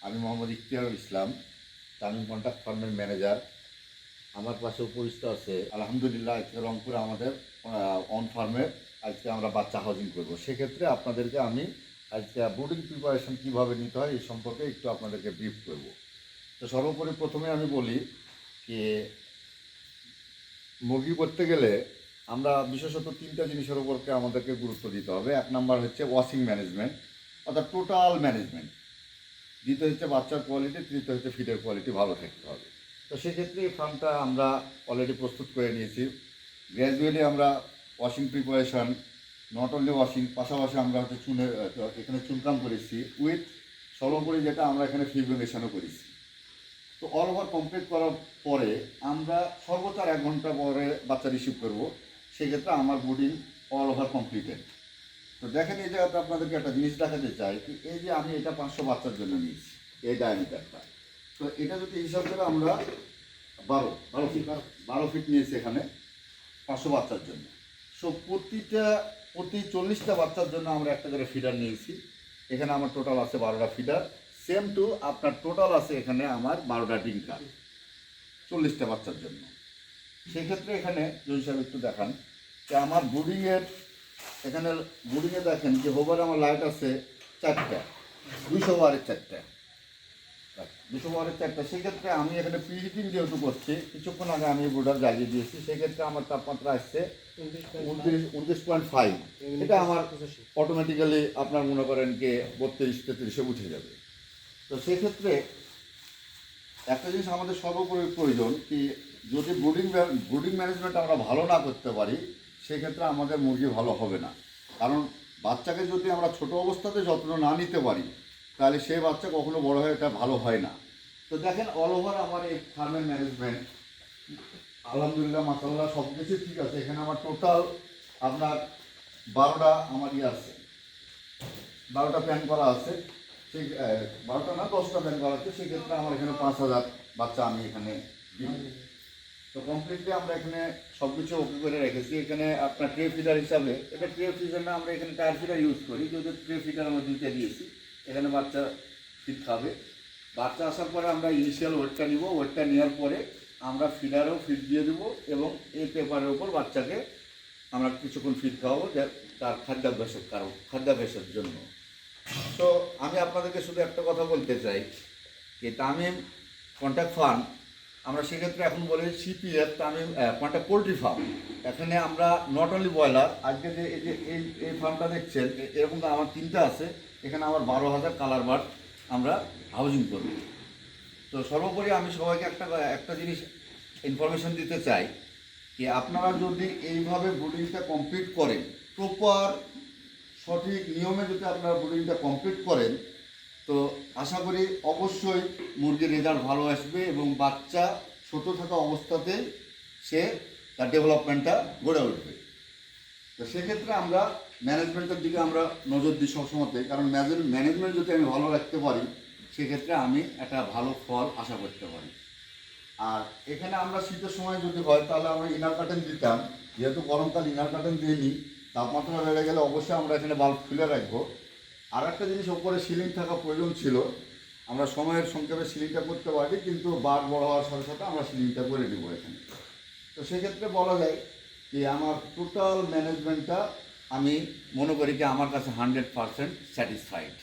আমি মোহাম্মদ ইখতিয়ারুল ইসলাম, তামিম কন্ট্রাক্ট ফার্মের ম্যানেজার। আমার পাশে উপরিস্থ আছে আলহামদুলিল্লাহ। আজকে রংপুরে আমাদের অন ফার্মের আজকে আমরা বাচ্চা হাউজিং করব। সেক্ষেত্রে আপনাদেরকে আমি আজকে ব্রুডিং প্রিপারেশন কীভাবে নিতে হয় এই সম্পর্কে একটু আপনাদেরকে ব্রিফ করব। তো সর্বোপরি প্রথমে আমি বলি যে মুরগি করতে গেলে আমরা বিশেষত তিনটা জিনিসের উপরকে আমাদেরকে গুরুত্ব দিতে হবে। এক নম্বর হচ্ছে ওয়াশিং ম্যানেজমেন্ট, অর্থাৎ টোটাল ম্যানেজমেন্ট। দ্বিতীয় হচ্ছে বাচ্চার কোয়ালিটি, তৃতীয় হচ্ছে ফিডের কোয়ালিটি ভালো থাকতে হবে। তো সেক্ষেত্রে এই ফার্মটা আমরা অলরেডি প্রস্তুত করে নিয়েছি। গ্র্যাজুয়ালি আমরা washing preparation, not only washing, পাশাপাশি আমরা হচ্ছে এখানে চুনকাম করেছি উইথ সর্বোপরি যেটা আমরা এখানে ফিব্রিনেশনও করেছি। তো অল ওভার কমপ্লিট করার পরে আমরা সর্বোচ্চ 1 ঘন্টা পরে বাচ্চা রিসিভ করব। সেক্ষেত্রে আমার ব্রুডিং অল ওভার কমপ্লিটেড। তো দেখেন এই জায়গাতে আপনাদেরকে একটা জিনিস দেখাতে চাই কি, এই যে আমি এটা 500 বাচ্চার জন্য নিয়েছি এই ডায়ামিটারটা। তো এটা যদি হিসাব করে আমরা 12 ফিট নিয়েছি এখানে 500 বাচ্চার জন্য। সো প্রতি 40টা বাচ্চার জন্য আমরা একটা করে ফিডার নিয়েছি। এখানে আমার টোটাল আছে 12টা ফিডার। সেম টু আপনার টোটাল আছে এখানে আমার 12টা ডিঙ্কা 40টা বাচ্চার জন্য। সেক্ষেত্রে এখানে যদি সাহেব একটু দেখান যে আমার এখানে বোর্ডিংয়ে দেখেন যে হোভার আমার লাইট আছে 4টা, 200 ওয়ারের 4টা, 200 ওয়ারের 4টা। সেক্ষেত্রে আমি এখানে প্রিহিটিং যেহেতু করছি, কিছুক্ষণ আগে আমি বোর্ডার জ্বালিয়ে দিয়েছি। সেক্ষেত্রে আমার তাপমাত্রা আসছে 29.5। এটা আমার অটোমেটিক্যালি আপনার মনে করেন যে 32-33-এ উঠে যাবে। তো সেক্ষেত্রে একটা জিনিস আমাদের সর্বোপরি প্রয়োজন কি, যদি ব্রুডিং ম্যানেজমেন্ট আমরা ভালো না করতে পারি সেক্ষেত্রে আমাদের মুরগি ভালো হবে না। কারণ বাচ্চাকে যদি আমরা ছোট অবস্থাতে যত্ন না নিতে পারি তাহলে সেই বাচ্চা কখনো বড় হয়ে এটা ভালো হয় না। তো দেখেন অল ওভার আমার এই ফার্মের ম্যানেজমেন্ট আলহামদুলিল্লাহ মাশাআল্লাহ সব কিছু ঠিক আছে। এখানে আমার টোটাল আপনার 12টা আমার আছে, 12টা প্যান করা আছে। সেই 12টা না 10টা প্যান করা আছে। সেক্ষেত্রে আমার এখানে 5000 বাচ্চা আমি এখানে দিব। তো কমপ্লিটলি আমরা এখানে সব কিছু ওকে করে রেখেছি। এখানে আপনার ট্রে ফিডার হিসাবে, এটা ট্রে ফিডার না, আমরা এখানে টায়ার ফিডার ইউজ করি। যদি ট্রে ফিডার আমরা 2টা দিয়েছি, এখানে বাচ্চা ফিড খাবে। বাচ্চা আসার পরে আমরা ইনিশিয়াল ওয়েটটা নিব। ওয়েটটা নেওয়ার পরে আমরা ফিডারও ফিড দিয়ে দেবো এবং এই পেপারের ওপর বাচ্চাকে আমরা কিছুক্ষণ ফিড খাওয়াবো তার খাদ্যাভ্যাসের জন্য। তো আমি আপনাদেরকে শুধু একটা কথা বলতে চাই যে তামিম কন্ট্রাক্ট ফার্ম, আমরা সেক্ষেত্রে এখন বলি CPF Tamim contract poultry farm. এখানে আমরা নট অনলি ব্রয়লার, আজকে যে এই ফার্মটা দেখছেন এরকম আমার 3টা আছে। এখানে আমার 12,000 কালার বার্ড আমরা হাউজিং করব। তো সর্বোপরি আমি সবাইকে একটা জিনিস ইনফরমেশন দিতে চাই যে আপনারা যদি এইভাবে ব্রুডিংটা কমপ্লিট করেন, প্রপার সঠিক নিয়মে যদি আপনারা ব্রুডিংটা কমপ্লিট করেন, তো আশা করি অবশ্যই মুরগির রেজাল্ট ভালো আসবে এবং বাচ্চা ছোট থাকা অবস্থাতেই সে তার ডেভেলপমেন্টটা গড়ে উঠবে। তো সেক্ষেত্রে আমরা ম্যানেজমেন্টের দিকে আমরা নজর দিই সবসময়তে। কারণ ম্যানেজমেন্ট যদি আমি ভালো রাখতে পারি সেক্ষেত্রে আমি একটা ভালো ফল আশা করতে পারি। আর এখানে আমরা শীতের সময় যদি হয় তাহলে আমরা ইনার কার্টেন দিতাম। যেহেতু গরমকাল ইনার কার্টেন দিইনি, তাপমাত্রা বেড়ে গেলে অবশ্যই আমরা এখানে বাল্ব খুলে রাখবো। আর একটা জিনিস, ওপরে সিলিং থাকা প্রয়োজন ছিল। আমরা সময়ের সংক্ষেপে সিলিংটা করতে পারি, কিন্তু বার্ড বড় হওয়ার সাথে সাথে আমরা সিলিংটা করে দেবো এখানে। তো সেক্ষেত্রে বলা যায় যে আমার টোটাল ম্যানেজমেন্টটা আমি মনে করি যে আমার কাছে 100% স্যাটিসফাইড।